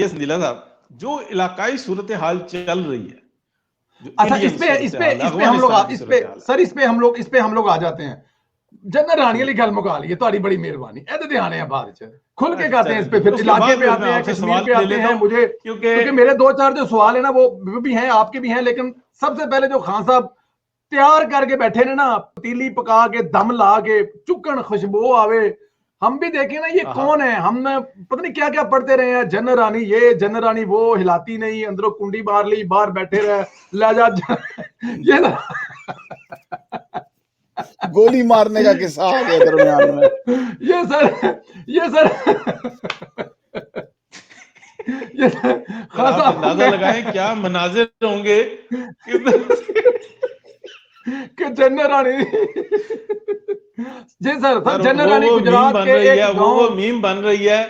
ये संदीला साहब, जो इलाकाई सूरत हाल चल रही है, अच्छा इस पे हम लोग आ जाते हैं। जनरल रानी अली गल मुका ली, तुम्हारी बड़ी मेहरबानी, ए ध्यान है बाद च खुल के गाते हैं इस पे, फिर इलाके पे आते हैं, कश्मीर पे आते हैं। मुझे क्योंकि मेरे दो चार जो सवाल है ना वो भी हैं, आपके भी हैं, लेकिन सबसे पहले जो खान साहब तैयार करके बैठे ने ना, पतीली पका के दम ला के चुकन खुशबू आवे, हम भी देखें ना ये कौन है। हम पता नहीं क्या क्या पढ़ते रहे हैं, जनरल रानी ये जनरल रानी वो, हिलाती नहीं, अंदरों कुंडी मार ली, बाहर बैठे रहे लहजा ये ना गोली मारने का किस्सा आ गया दरमियान में। ये सर ये आप अंदाजा लगाएं क्या मनाजिर होंगे कि जनरल रानी जी सर जनरल रानी गुजरात के एक वो मीम बन रही है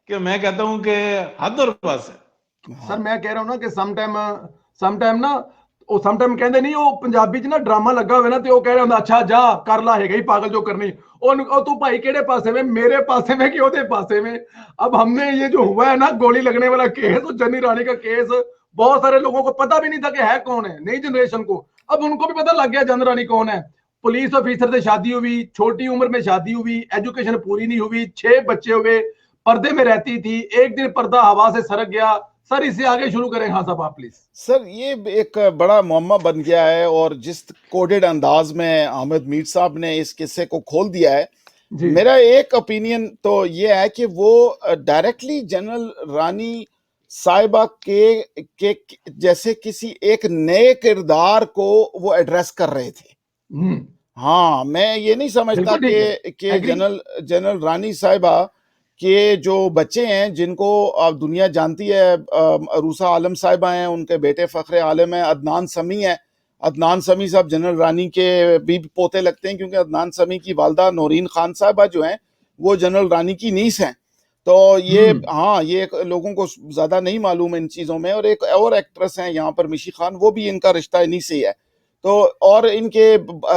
कि मैं कहता हूं कि हद और बस है। सर मैं कह रहा हूं ना कि समटाइम ना ਉਹ ਸਮਟਾਈਮ ਕਹਿੰਦੇ ਨਹੀਂ, ਉਹ ਪੰਜਾਬੀ ਚ ਨਾ ਡਰਾਮਾ ਲੱਗਾ ਹੋਵੇ ਨਾ ਤੇ ਉਹ ਕਹਿ ਰਿਹਾ ਹੁੰਦਾ ਅੱਛਾ ਜਾ ਕਰ ਲਾ, ਹੈਗਾ ਹੀ ਪਾਗਲ जो करनी, ਉਹ तू भाई केड़े पासे में, मेरे पासे में कि ਉਹਦੇ पासे में। अब हमने ये जो हुआ है ना गोली लगने वाला केस, और जनरल रानी का केस, बहुत सारे लोगों को पता भी नहीं था कि है कौन है, नई जनरेशन को अब उनको भी पता लग गया जनरल रानी कौन है। पुलिस ऑफिसर से शादी हुई, छोटी उम्र में शादी हुई, एजुकेशन पूरी नहीं हुई, 6 बच्चे हुए, पर्दे में रहती थी, एक दिन पर्दा हवा से सरक गया। सर इससे आगे शुरू करें। हाँ साहब आप प्लीज। सर ये एक बड़ा मुअम्मा बन गया है, और जिस कोडेड अंदाज में अहमद मीर साहब ने इस किस्से को खोल दिया है, मेरा एक ओपिनियन तो ये है कि वो डायरेक्टली जनरल रानी साहिबा के जैसे किसी एक नए किरदार को वो एड्रेस कर रहे थे। हाँ, मैं ये नहीं समझता कि जनरल रानी साहिबा के जो बच्चे हैं, जिनको अब दुनिया जानती है, अरूसा आलम साहिबा हैं, उनके बेटे फखरे आलम हैं, अदनान समी है। अदनान समी साहब जनरल रानी के भी पोते लगते हैं, क्योंकि अदनान समी की वालदा नौरीन खान साहिबा जो हैं वो जनरल रानी की नीस हैं। तो ये हाँ, ये लोगों को ज्यादा नहीं मालूम इन चीजों में। और एक और एक्ट्रेस हैं यहाँ पर मिशी खान, वो भी इनका रिश्ता इन्हीं से है। तो और इनके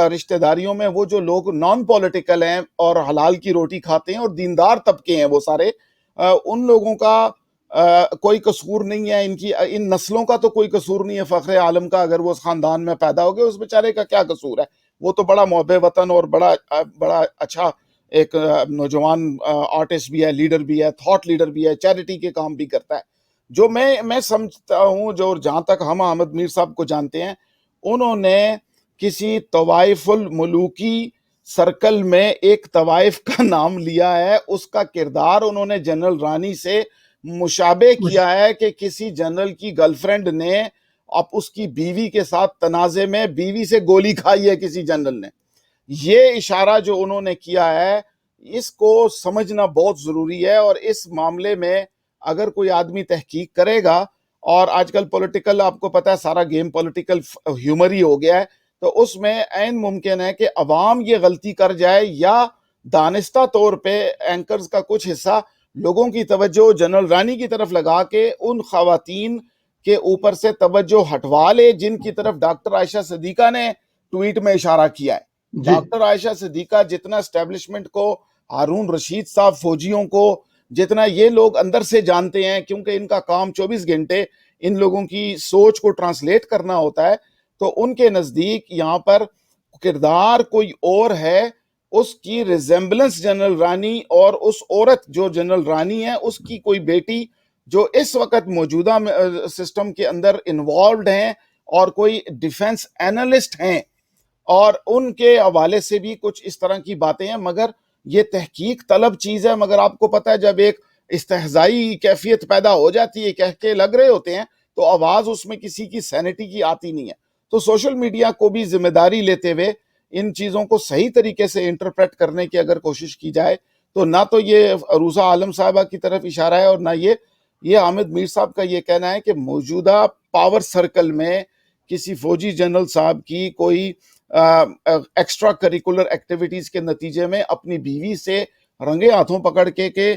रिश्तेदारियों में वो जो लोग नॉन पॉलिटिकल हैं और हलाल की रोटी खाते हैं और दीनदार तबके हैं, वो सारे उन लोगों का कोई कसूर नहीं है। इनकी इन नस्लों का तो कोई कसूर नहीं है। फखरे आलम का अगर वो उस खानदान में पैदा हो गए, उस बेचारे का क्या कसूर है? वो तो बड़ा मोहब्बे वतन और बड़ा अच्छा एक नौजवान आर्टिस्ट भी है, लीडर भी है, थॉट लीडर भी है, चैरिटी के काम भी करता है। जो मैं समझता हूँ, जो जहां तक हम अहमद मीर साहब को जानते हैं, उन्होंने किसी तवाइफुल मुलूकी सर्कल में एक तवाइफ का नाम लिया है, उसका किरदार उन्होंने जनरल रानी से मुशाबे किया है कि किसी जनरल की गर्लफ्रेंड ने अब उसकी बीवी के साथ तनाजे में बीवी से गोली खाई है किसी जनरल ने। ये इशारा जो उन्होंने किया है, इसको समझना बहुत जरूरी है। और इस मामले में अगर कोई आदमी तहकीक करेगा, और आजकल पॉलिटिकल, आपको पता है सारा गेम पॉलिटिकल ह्यूमर ही हो गया है, तो उसमें ऐन मुमकिन है कि अवाम ये गलती कर जाए, या दानिस्ता तौर पे एंकर्स का कुछ हिस्सा लोगों की तवज्जो जनरल रानी की तरफ लगा के उन खवातीन के ऊपर से तवज्जो हटवा ले, जिनकी तरफ डॉक्टर आयशा सिद्दीका ने ट्वीट में इशारा किया है। डॉक्टर आयशा सिद्दीका जितना एस्टेब्लिशमेंट को, हारून रशीद साहब फौजियों को, जितना ये लोग अंदर से जानते हैं, क्योंकि इनका काम 24 घंटे इन लोगों की सोच को ट्रांसलेट करना होता है, तो उनके नजदीक यहाँ पर किरदार कोई और है, उसकी रिजेम्बलेंस जनरल रानी और उस औरत जो जनरल रानी है उसकी कोई बेटी जो इस वक्त मौजूदा सिस्टम के अंदर इन्वॉल्व हैं और कोई डिफेंस एनालिस्ट हैं, और उनके हवाले से भी कुछ इस तरह की बातें हैं। मगर ये तहकीक तलब चीज है। मगर आपको पता है, जब एक इस्तेहज़ाई कैफियत पैदा हो जाती है, कह के लग रहे होते हैं, तो आवाज उसमें किसी की सैनिटी की आती नहीं है। तो सोशल मीडिया को भी जिम्मेदारी लेते हुए इन चीजों को सही तरीके से इंटरप्रेट करने की अगर कोशिश की जाए, तो ना तो ये अरूसा आलम साहिबा की तरफ इशारा है, और ना ये अहमद मीर साहब का ये कहना है कि मौजूदा पावर सर्कल में किसी फौजी जनरल साहब की कोई एक्स्ट्रा करिकुलर एक्टिविटीज के नतीजे में अपनी बीवी से रंगे हाथों पकड़ के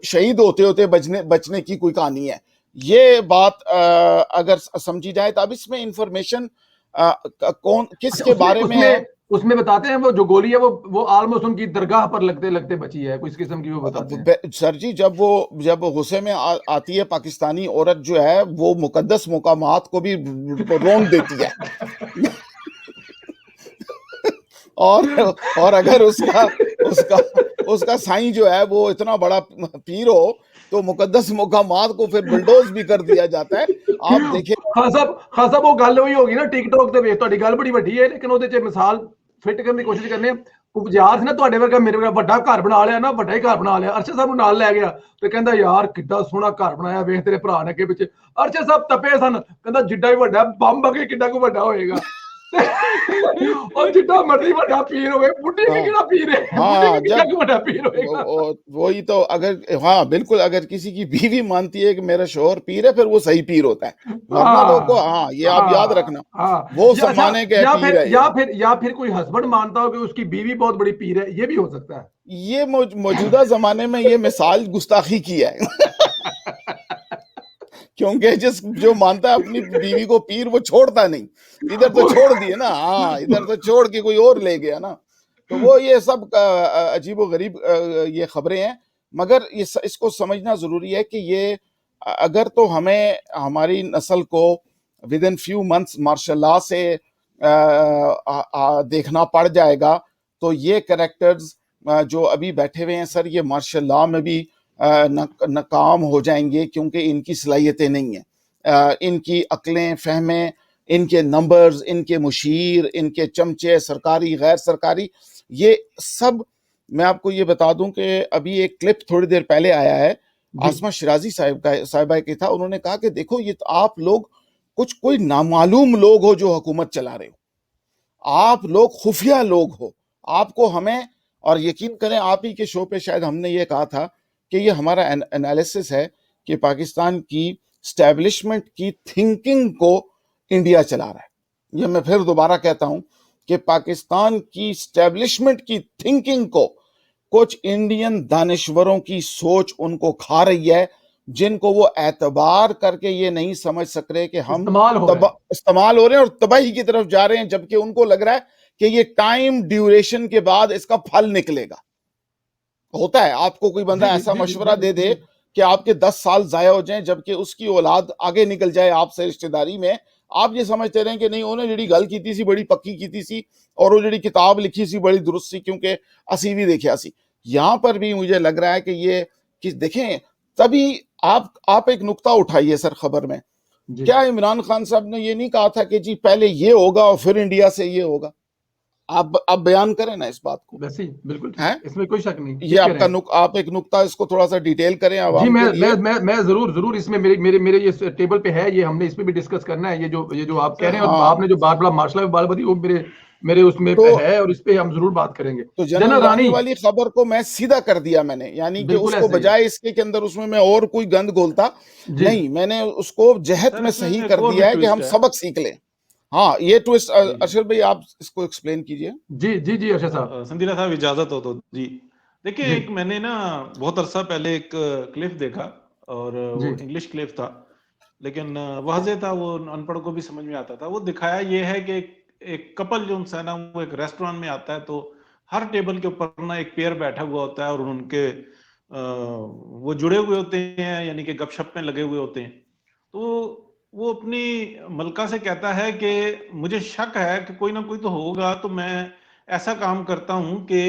शहीद होते होते बचने की कोई कहानी है। ये बात अगर समझी जाए, तो अब इसमें इंफॉर्मेशन कौन किसके बारे में है, उसमें बताते हैं वो जो गोली है वो ऑलमोस्ट उनकी दरगाह पर लगते लगते बची है, कुछ किस्म की वो बताते हैं। सर जी, जब गुस्से में आती है पाकिस्तानी औरत जो है वो मुकद्दस मुकामात को भी रोन देती है। और अगर उसका उसका उसका साईं जो है वो इतना बड़ा पीर हो तो मुकद्दस मुकामात को फिर बुलडोज भी कर दिया जाता है। आप देखिए खान साहब वो गल वही होगी ना टिकटॉक ਤੇ ਵੇਖ ਤੁਹਾਡੀ ਗੱਲ ਬੜੀ ਵੱਡੀ ਹੈ ਲੇਕਿਨ ਉਹਦੇ ਚ ਮਿਸਾਲ ਫਿੱਟ ਕਰਨ ਦੀ ਕੋਸ਼ਿਸ਼ ਕਰਨੇ ਯਾਰ ਸੀ ਨਾ ਤੁਹਾਡੇ ਵਰਗਾ ਮੇਰੇ ਵਰਗਾ ਵੱਡਾ ਘਰ ਬਣਾ ਲਿਆ ਨਾ, ਵੱਡਾ ਹੀ ਘਰ ਬਣਾ ਲਿਆ, ਅਰਸ਼ਦ ਸਾਹਿਬ ਨੂੰ ਨਾਲ ਲੈ ਗਿਆ ਤੇ ਕਹਿੰਦਾ ਯਾਰ ਕਿੱਡਾ ਸੋਹਣਾ ਘਰ ਬਣਾਇਆ ਵੇਖ ਤੇਰੇ ਭਰਾ ਨੇ ਅੱਗੇ ਪਿੱਛੇ। ਅਰਸ਼ਦ ਸਾਹਿਬ ਤਪੇ ਸਨ, ਕਹਿੰਦਾ ਜਿੱਡਾ ਹੀ ਵੱਡਾ ਬੰਬ ਅਗੇ ਕਿੱਡਾ ਕੁ ਵੱਡਾ ਹੋਏਗਾ। और जितना मर्जी बड़ा पीर होवे, बुड्ढी भी कितना पीर है, बुड्ढी भी कितना जब बड़ा पीर होएगा। वही तो, अगर हाँ बिल्कुल, अगर किसी की बीवी मानती है कि मेरा शोहर पीर है फिर वो सही पीर होता है, वरना लोग को हाँ ये आप याद रखना वो सब माने के पीर है। या फिर कोई हस्बैंड मानता हो कि उसकी बीवी बहुत बड़ी पीर है, ये भी हो सकता है। ये मौजूदा जमाने में ये मिसाल गुस्ताखी की है। क्योंकि जो मानता है अपनी बीवी को पीर वो छोड़ता नहीं, इधर तो छोड़ दिए ना, हाँ इधर तो छोड़ के कोई और ले गया ना, तो वो ये सब अजीबो गरीब ये खबरें हैं। मगर इसको समझना जरूरी है कि ये अगर तो हमें हमारी नस्ल को within few months martial law से देखना पड़ जाएगा, तो ये कैरेक्टर्स जो अभी बैठे हुए हैं सर, ये मार्शल लॉ में भी नाकाम हो जाएंगे, क्योंकि इनकी सलाहियतें नहीं है, इनकी अक्लें फहमें, इनके नंबर्स, इनके मुशीर, इनके चमचे, सरकारी गैर सरकारी, ये सब। मैं आपको ये बता दूं कि अभी एक क्लिप थोड़ी देर पहले आया है, आसमा शिराजी साहिबा की था, उन्होंने कहा कि देखो ये तो आप लोग कोई नामालूम लोग हो जो हुकूमत चला रहे हो, आप लोग खुफिया लोग हो, आपको हमें, और यकीन करें आप ही के शो पे शायद हमने ये कहा था कि ये हमारा एनालिसिस है कि पाकिस्तान की स्टैब्लिशमेंट की थिंकिंग को इंडिया चला रहा है। ये मैं फिर दोबारा कहता हूं कि पाकिस्तान की स्टैब्लिशमेंट की थिंकिंग को कुछ इंडियन दानिश्वरों की सोच उनको खा रही है, जिनको वो एतबार करके ये नहीं समझ सक रहे कि हम इस्तेमाल हो रहे हैं और तबाही की तरफ जा रहे हैं, जबकि उनको लग रहा है कि ये टाइम ड्यूरेशन के बाद इसका फल निकलेगा। होता है आपको कोई बंदा ऐसा मशवरा दे दे कि आपके 10 साल जाया हो जाएं, जबकि उसकी औलाद आगे निकल जाए आपसे रिश्तेदारी में, आप ये समझते रहे कि नहीं उन्हें जिहड़ी गल कीती सी बड़ी पक्की कीती सी और वो जिहड़ी किताब लिखी सी बड़ी दुरुस्त सी, क्योंकि असी भी देखिया सी। यहां पर भी मुझे लग रहा है कि ये कि देखें, तभी आप एक नुक्ता उठाइए सर खबर में, क्या इमरान खान साहब ने ये नहीं कहा था कि जी पहले ये होगा और फिर इंडिया से ये होगा? आप बयान करें ना इस बात को। वैसे ही बिल्कुल है, इसमें कोई शक नहीं। ये आपका आप एक नुक्ता इसको थोड़ा सा डिटेल करें जी। मैं जरूर इसमें मेरे ये टेबल पे है, ये हमने इसमें भी डिस्कस करना है। ये जो आप कह रहे हैं, आपने जो बार मार्शल लॉ बाल बदी, वो मेरे उसमें तो, है, और इस पे हम जरूर बात करेंगे। तो जनरल रानी वाली खबर को मैं सीधा कर दिया मैंने, यानी कि उसको बजाय इसके के अंदर उसमें मैं और कोई गंद घोलता नहीं, मैंने उसको जहत में सही कर दिया है कि हम सबक सीख लें। हाँ, ये ट्विस्ट अर्शद भाई आप इसको एक्सप्लेन कीजिए। जी अर्शद साहब। संदीला साहब इजाजत हो तो जी। देखिए, एक मैंने ना बहुत अरसा पहले एक क्लिप देखा, और वो इंग्लिश क्लिप था, लेकिन वाज़ेह था, वो अनपढ़ को भी समझ में आता था। वो दिखाया ये है कि एक कपल जो है ना, वो एक रेस्टोरेंट में आता है, तो हर टेबल के ऊपर ना एक पेयर बैठा हुआ होता है, और उनके वो जुड़े हुए होते हैं, यानी कि गपशप में लगे हुए होते हैं। तो वो अपनी मलका से कहता है कि मुझे शक है कि कोई ना कोई तो होगा, तो मैं ऐसा काम करता हूं कि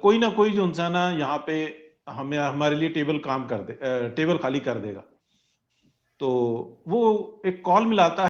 कोई ना कोई जो इंसान है यहाँ पे हमारे लिए टेबल खाली कर देगा। तो वो एक कॉल मिलाता है